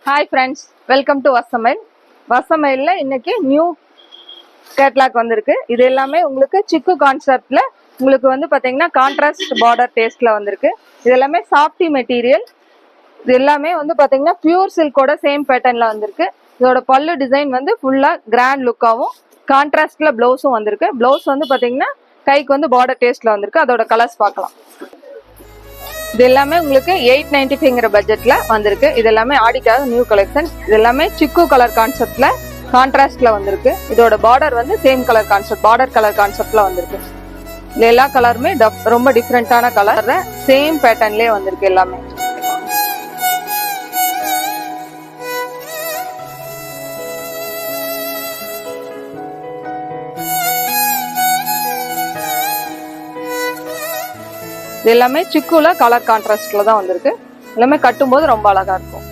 Hi friends, welcome to வசமைல். வசமைல்ல இன்னைக்கு நியூ கேட்லாக் வந்திருக்கு. இது எல்லாமே உங்களுக்கு சிக்கு கான்செப்ட்ல உங்களுக்கு வந்து பார்த்தீங்கன்னா கான்ட்ராஸ்ட் பார்டர் டேஸ்ட்ல வந்திருக்கு. இது எல்லாமே சாஃப்டி மெட்டீரியல். இது எல்லாமே வந்து பார்த்தீங்கன்னா பியூர் சில்கோட சேம் பேட்டர்ன்ல வந்திருக்கு. இதோட பல்லு டிசைன் வந்து ஃபுல்லா கிராண்ட் லுக்காகவும் கான்ட்ராஸ்ட்ல பிளவுஸும் வந்திருக்கு. பிளவுஸ் வந்து பார்த்தீங்கன்னா கைக்கு வந்து பார்டர் டேஸ்ட்ல வந்திருக்கு. அதோட கலர்ஸ் பார்க்கலாம். இது எல்லாமே உங்களுக்கு 895ங்கிற பட்ஜெட்ல வந்திருக்கு. இது எல்லாமே ஆடிக்காக நியூ கலெக்ஷன். இது எல்லாமே சிக்கு கலர் கான்செப்ட்ல கான்ட்ராஸ்ட்ல வந்திருக்கு. இதோட பார்டர் வந்து same colour concept, border colour கான்செப்ட்ல வந்திருக்கு. இது எல்லா கலருமே ரொம்ப டிஃப்ரெண்டான கலர், சேம் பேட்டர்ன்லயே வந்திருக்கு எல்லாமே. இது எல்லாமே சிக்குல கலர் கான்ட்ராஸ்ட்ல தான் வந்திருக்கு. எல்லாமே கட்டும்போது ரொம்ப அழகா இருக்கும்.